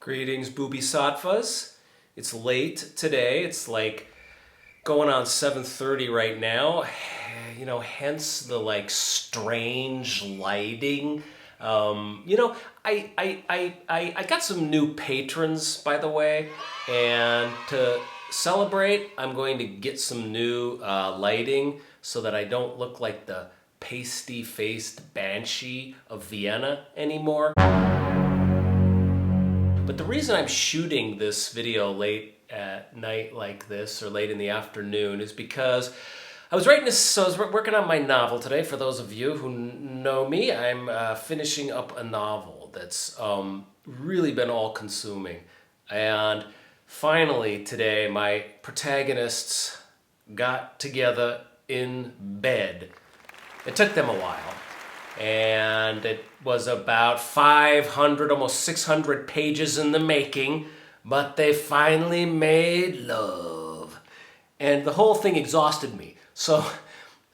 Greetings, booby sattvas. It's late today. It's like going on 7:30 right now. Hence the strange lighting. I got some new patrons, by the way, and to celebrate, I'm going to get some new lighting so that I don't look like the pasty-faced banshee of Vienna anymore. But the reason I'm shooting this video late at night like this, or late in the afternoon, is because I was working on my novel today. For those of you who know me, I'm finishing up a novel that's really been all-consuming. And finally today, my protagonists got together in bed. It took them a while. And it was about 500, almost 600 pages in the making, but they finally made love. And the whole thing exhausted me. So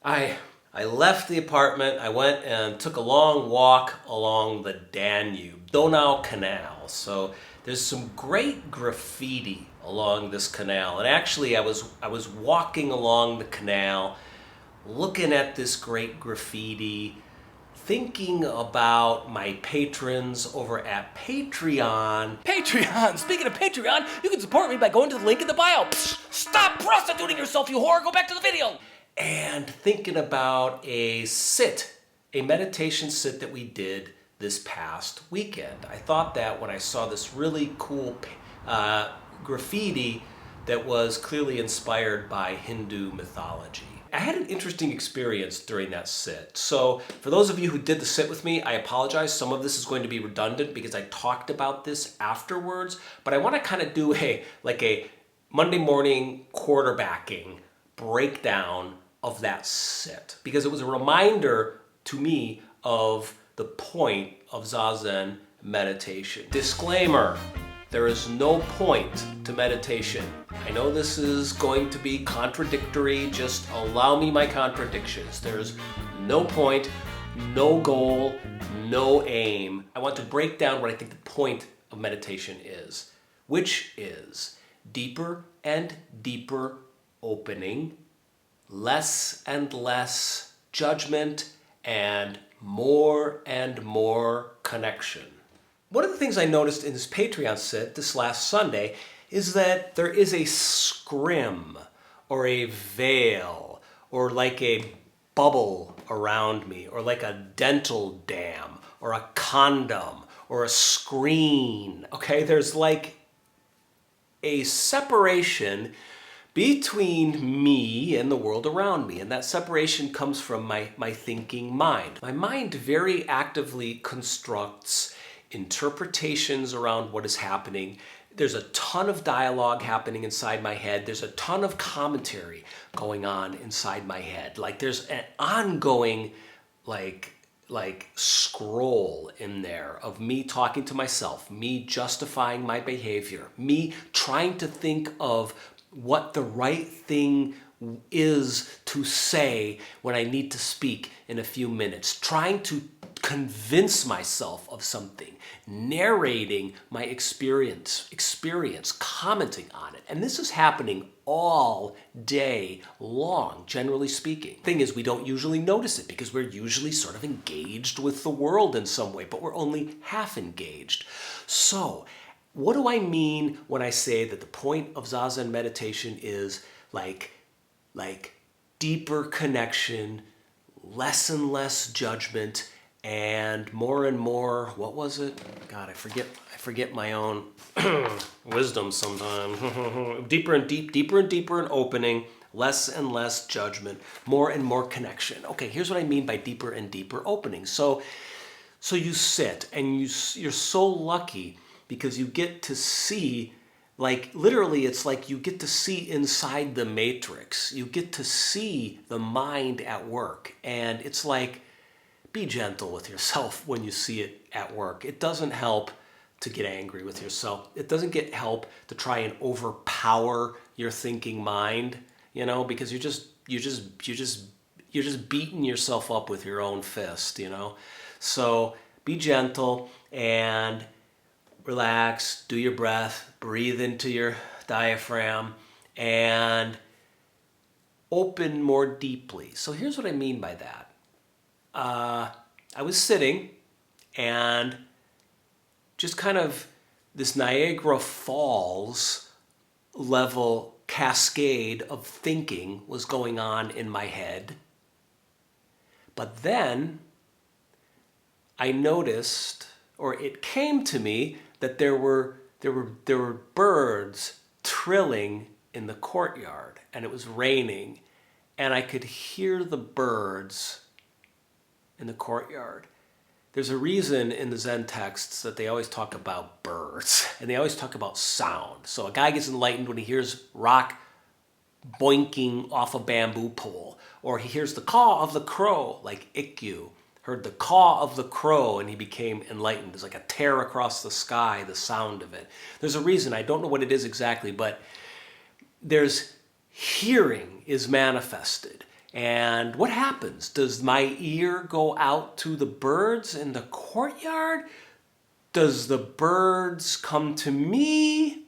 I left the apartment, I went and took a long walk along the Danube, Donau Canal. So there's some great graffiti along this canal. And actually I was walking along the canal, looking at this great graffiti, thinking about my patrons over at Patreon. Patreon! Speaking of Patreon, you can support me by going to the link in the bio. Psst, stop prostituting yourself, you whore! Go back to the video! And thinking about a meditation sit that we did this past weekend. I thought that when I saw this really cool graffiti that was clearly inspired by Hindu mythology. I had an interesting experience during that sit. So for those of you who did the sit with me, I apologize. Some of this is going to be redundant because I talked about this afterwards, but I want to kind of do a Monday morning quarterbacking breakdown of that sit because it was a reminder to me of the point of zazen meditation. Disclaimer. There is no point to meditation. I know this is going to be contradictory, just allow me my contradictions. There's no point, no goal, no aim. I want to break down what I think the point of meditation is, which is deeper and deeper opening, less and less judgment, and more connection. One of the things I noticed in this Patreon sit this last Sunday is that there is a scrim or a veil or like a bubble around me or like a dental dam or a condom or a screen. Okay, there's like a separation between me and the world around me, and that separation comes from my thinking mind. My mind very actively constructs interpretations around what is happening. There's a ton of dialogue happening inside my head. There's a ton of commentary going on inside my head. Like there's an ongoing scroll in there of me talking to myself, me justifying my behavior, me trying to think of what the right thing is to say when I need to speak in a few minutes, trying to convince myself of something, narrating my experience, commenting on it. And this is happening all day long, generally speaking. Thing is, we don't usually notice it because we're usually sort of engaged with the world in some way, but we're only half engaged. So, what do I mean when I say that the point of zazen meditation is like deeper connection, less and less judgment, and more, what was it? God, I forget my own wisdom sometimes. Deeper and deeper in opening, less and less judgment, more and more connection. Okay, here's what I mean by deeper and deeper opening. So you sit and you're so lucky because you get to see, literally it's like you get to see inside the matrix. You get to see the mind at work, and it's like, be gentle with yourself when you see it at work. It doesn't help to get angry with yourself. It doesn't help to try and overpower your thinking mind, because you're just beating yourself up with your own fist, So be gentle and relax, do your breath, breathe into your diaphragm, and open more deeply. So here's what I mean by that. I was sitting and just kind of this Niagara Falls level cascade of thinking was going on in my head. But then I noticed, or it came to me, that there were birds trilling in the courtyard, and it was raining, and I could hear the birds in the courtyard. There's a reason in the Zen texts that they always talk about birds, and they always talk about sound. So a guy gets enlightened when he hears rock boinking off a bamboo pole, or he hears the caw of the crow, like Ikkyu heard the caw of the crow and he became enlightened. There's like a tear across the sky, the sound of it. There's a reason, I don't know what it is exactly, but there's hearing is manifested. And what happens? Does my ear go out to the birds in the courtyard? Does the birds come to me?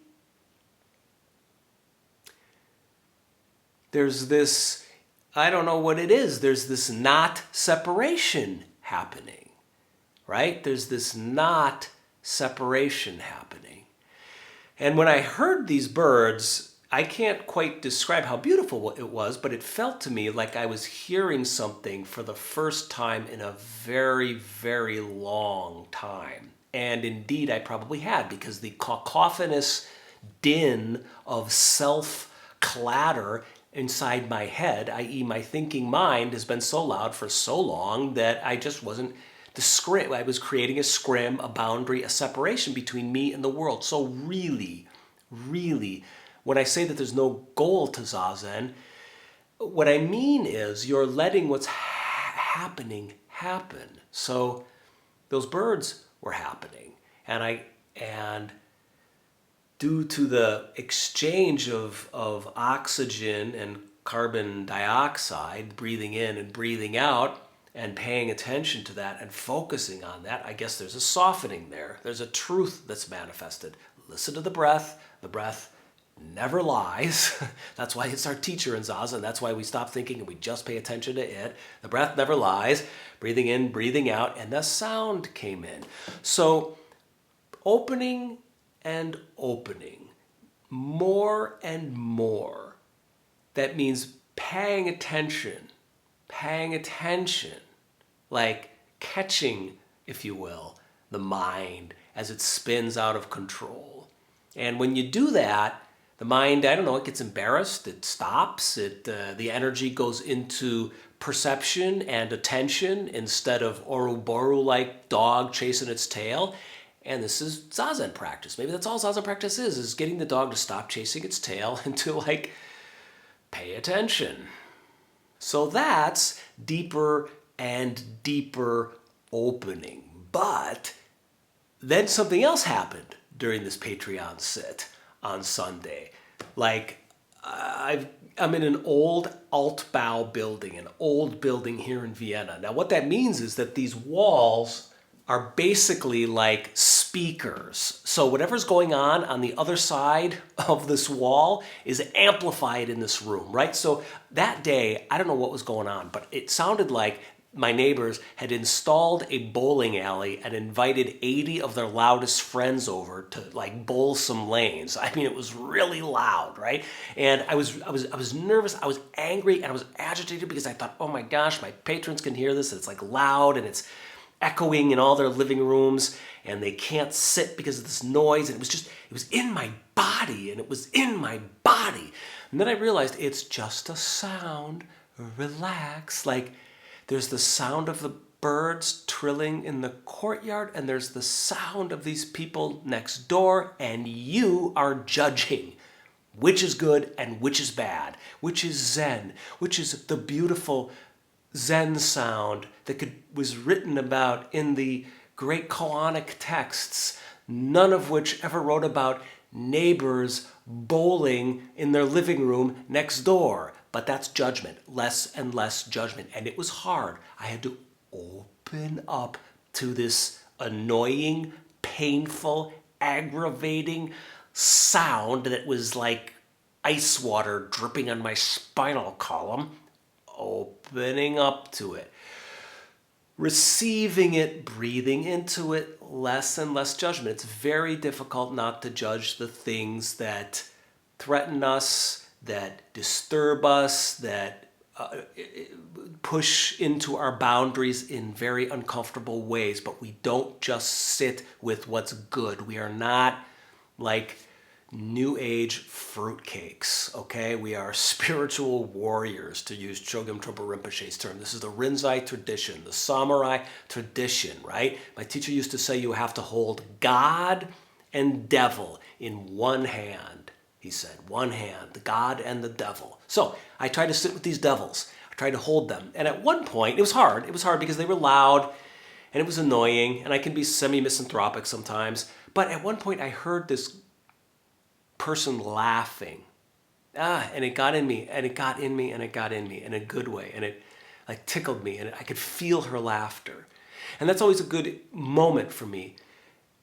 There's this, I don't know what it is, there's this not separation happening, right? There's this not separation happening. And when I heard these birds, I can't quite describe how beautiful it was, but it felt to me like I was hearing something for the first time in a very, very long time. And indeed, I probably had, because the cacophonous din of self-clatter inside my head, i.e. my thinking mind, has been so loud for so long that I just wasn't I was creating a scrim, a boundary, a separation between me and the world. So really, when I say that there's no goal to Zazen, what I mean is you're letting what's happening happen. So those birds were happening, and due to the exchange of oxygen and carbon dioxide, breathing in and breathing out, and paying attention to that and focusing on that, I guess there's a softening there. There's a truth that's manifested. Listen to the breath never lies. That's why it's our teacher in Zazen. That's why we stop thinking and we just pay attention to it. The breath never lies. Breathing in, breathing out, and the sound came in. So opening and opening, more and more. That means paying attention, like catching, if you will, the mind as it spins out of control. And when you do that, the mind, I don't know, it gets embarrassed, it stops, the energy goes into perception and attention instead of Ouroboros-like dog chasing its tail. And this is Zazen practice. Maybe that's all Zazen practice is getting the dog to stop chasing its tail and to pay attention. So that's deeper and deeper opening. But then something else happened during this Patreon sit on Sunday. I'm in an old Altbau building, an old building here in Vienna. Now what that means is that these walls are basically like speakers. So whatever's going on the other side of this wall is amplified in this room, right? So that day, I don't know what was going on, but it sounded like my neighbors had installed a bowling alley and invited 80 of their loudest friends over to bowl some lanes. I mean, it was really loud, right? And I was nervous, I was angry, and I was agitated because I thought, oh my gosh, my patrons can hear this, and it's loud, and it's echoing in all their living rooms, and they can't sit because of this noise. And it was in my body, and it was in my body. And then I realized it's just a sound. Relax. There's the sound of the birds trilling in the courtyard, and there's the sound of these people next door, and you are judging which is good and which is bad, which is Zen, which is the beautiful Zen sound that was written about in the great koanic texts, none of which ever wrote about neighbors bowling in their living room next door. But that's judgment, less and less judgment. And it was hard. I had to open up to this annoying, painful, aggravating sound that was like ice water dripping on my spinal column, opening up to it, receiving it, breathing into it, less and less judgment. It's very difficult not to judge the things that threaten us, that disturb us, that push into our boundaries in very uncomfortable ways, but we don't just sit with what's good. We are not like New Age fruitcakes, okay? We are spiritual warriors, to use Chogyam Trungpa Rinpoche's term. This is the Rinzai tradition, the samurai tradition, right? My teacher used to say you have to hold God and devil in one hand. He said, one hand, the God and the devil. So I tried to sit with these devils. I tried to hold them. And at one point, it was hard. It was hard because they were loud and it was annoying, and I can be semi-misanthropic sometimes. But at one point, I heard this person laughing. And it got in me, and it got in me, and it got in me in a good way. And it like tickled me, and I could feel her laughter. And that's always a good moment for me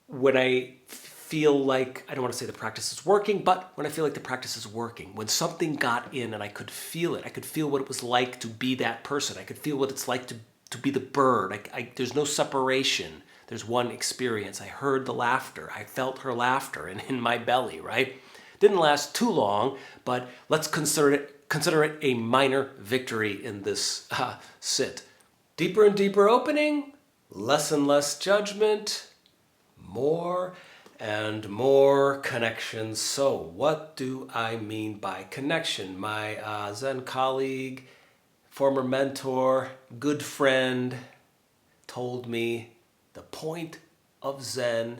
when I feel like, I don't want to say the practice is working, but when I feel like the practice is working, when something got in and I could feel it, I could feel what it was like to be that person. I could feel what it's like to be the bird. There's no separation. There's one experience. I heard the laughter. I felt her laughter in my belly, right? Didn't last too long, but let's consider it a minor victory in this sit. Deeper and deeper opening, less and less judgment, more and more connection. So what do I mean by connection? My Zen colleague, former mentor, good friend, told me the point of Zen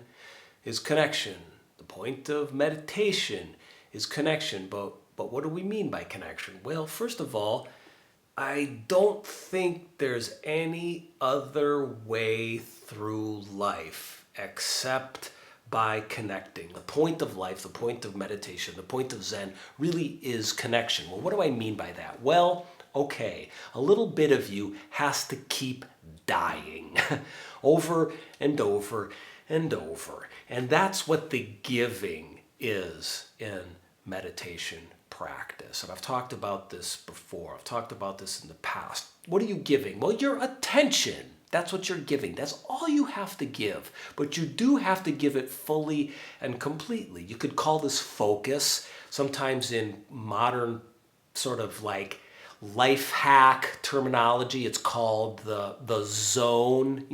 is connection. The point of meditation is connection. But what do we mean by connection? Well, first of all, I don't think there's any other way through life except by connecting. The point of life, the point of meditation, the point of Zen really is connection. Well, what do I mean by that? Well, okay, a little bit of you has to keep dying over and over and over. And that's what the giving is in meditation practice. And I've talked about this before. I've talked about this in the past. What are you giving? Well, your attention. That's what you're giving. That's all you have to give. But you do have to give it fully and completely. You could call this focus. Sometimes in modern sort of like life hack terminology, it's called the zone,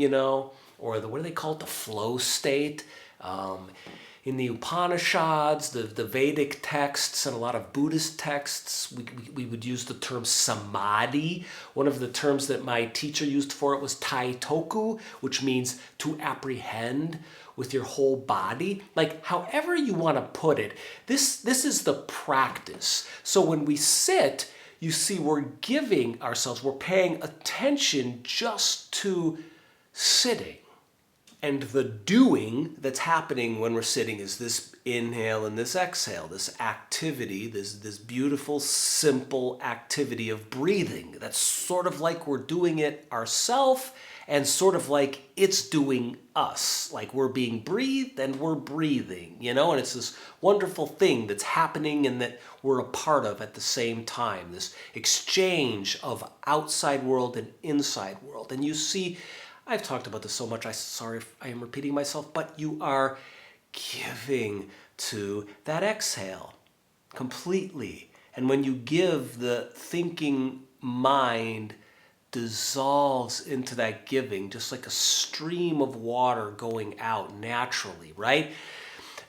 or what do they call it? The flow state. In the Upanishads, the Vedic texts, and a lot of Buddhist texts, we would use the term samadhi. One of the terms that my teacher used for it was taitoku, which means to apprehend with your whole body. Like, however you want to put it, this is the practice. So when we sit, you see we're giving ourselves, we're paying attention just to sitting. And the doing that's happening when we're sitting is this inhale and this exhale, this activity, this beautiful, simple activity of breathing. That's sort of like we're doing it ourselves and sort of like it's doing us. Like we're being breathed and we're breathing, and it's this wonderful thing that's happening and that we're a part of at the same time, this exchange of outside world and inside world. And you see, I've talked about this so much, sorry if I am repeating myself, but you are giving to that exhale completely. And when you give, the thinking mind dissolves into that giving, just like a stream of water going out naturally, right?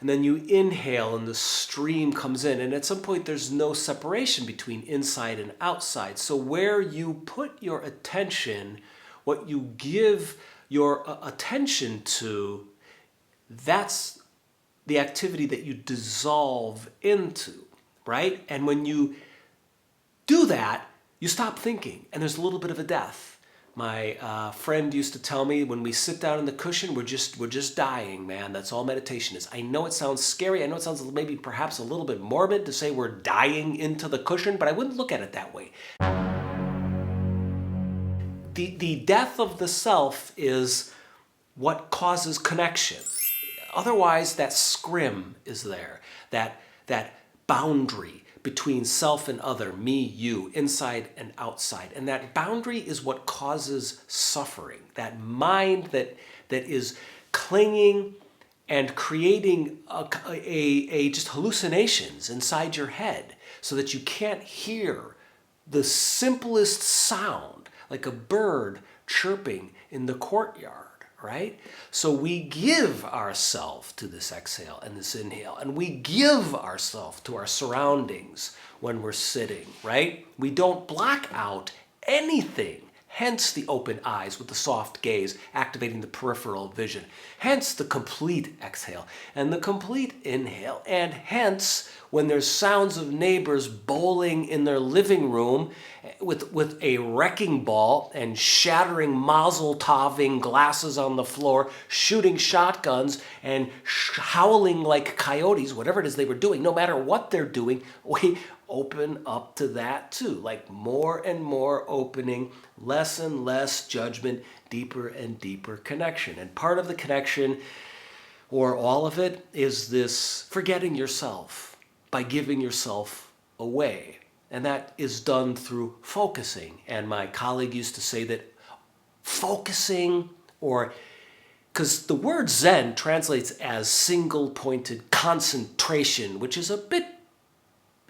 And then you inhale and the stream comes in. And at some point, there's no separation between inside and outside. So where you put your attention, what you give your attention to, that's the activity that you dissolve into, right? And when you do that, you stop thinking, and there's a little bit of a death. My friend used to tell me, when we sit down in the cushion, we're just dying, man. That's all meditation is. I know it sounds scary. I know it sounds maybe perhaps a little bit morbid to say we're dying into the cushion, but I wouldn't look at it that way. The death of the self is what causes connection. Otherwise, that scrim is there, that boundary between self and other, me, you, inside and outside. And that boundary is what causes suffering. That mind that is clinging and creating a just hallucinations inside your head so that you can't hear the simplest sound, like a bird chirping in the courtyard. Right? So we give ourselves to this exhale and this inhale, and we give ourselves to our surroundings when we're sitting, right? We don't block out anything. Hence the open eyes with the soft gaze, activating the peripheral vision. Hence the complete exhale and the complete inhale. And hence, when there's sounds of neighbors bowling in their living room with a wrecking ball and shattering mazel toving glasses on the floor, shooting shotguns and howling like coyotes, whatever it is they were doing, no matter what they're doing, we open up to that too. Like more and more opening, less and less judgment, deeper and deeper connection. And part of the connection, or all of it, is this forgetting yourself by giving yourself away. And that is done through focusing. And my colleague used to say that focusing, or because the word Zen translates as single-pointed concentration, which is a bit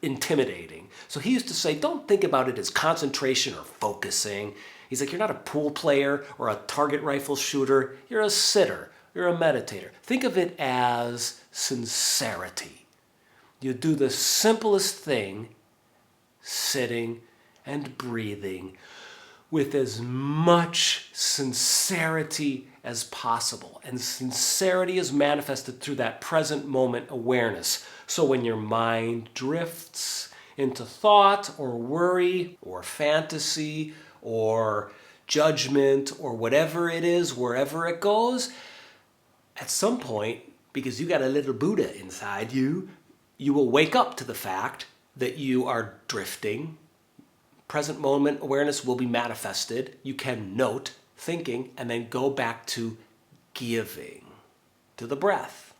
intimidating. So he used to say, don't think about it as concentration or focusing. He's like, you're not a pool player or a target rifle shooter. You're a sitter. You're a meditator. Think of it as sincerity. You do the simplest thing, sitting and breathing, with as much sincerity as possible. And sincerity is manifested through that present moment awareness. So when your mind drifts into thought or worry or fantasy or judgment or whatever it is, wherever it goes, at some point, because you got a little Buddha inside you, you will wake up to the fact that you are drifting. Present moment awareness will be manifested. You can note thinking and then go back to giving, to the breath,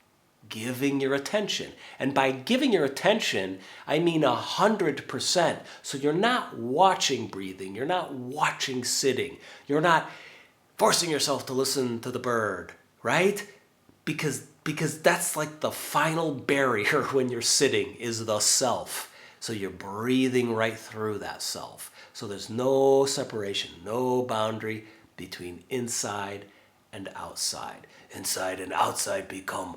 giving your attention. And by giving your attention, I mean 100%. So you're not watching breathing. You're not watching sitting. You're not forcing yourself to listen to the bird, right? Because that's like the final barrier when you're sitting, is the self. So you're breathing right through that self. So there's no separation, no boundary between inside and outside. Inside and outside become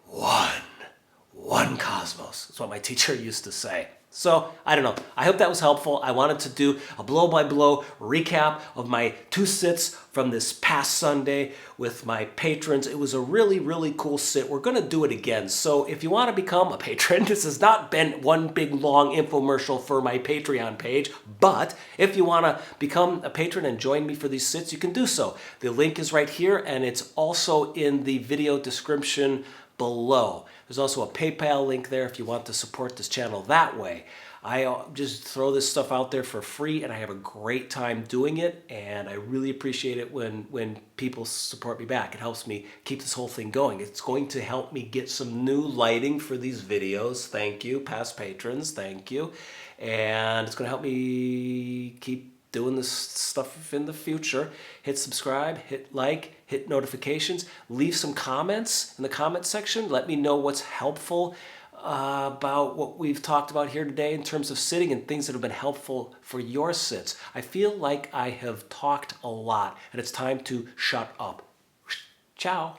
one cosmos. That's what my teacher used to say. So, I don't know. I hope that was helpful. I wanted to do a blow-by-blow recap of my 2 sits from this past Sunday with my patrons. It was a really, really cool sit. We're going to do it again. So, if you want to become a patron, this has not been one big, long infomercial for my Patreon page, but if you want to become a patron and join me for these sits, you can do so. The link is right here, and it's also in the video description below. There's also a PayPal link there if you want to support this channel that way. I just throw this stuff out there for free, and I have a great time doing it, and I really appreciate it when people support me back. It helps me keep this whole thing going. It's going to help me get some new lighting for these videos. Thank you, past patrons. Thank you. And it's going to help me keep doing this stuff in the future. Hit subscribe, hit like, hit notifications, leave some comments in the comment section. Let me know what's helpful about what we've talked about here today in terms of sitting and things that have been helpful for your sits. I feel like I have talked a lot and it's time to shut up. Ciao.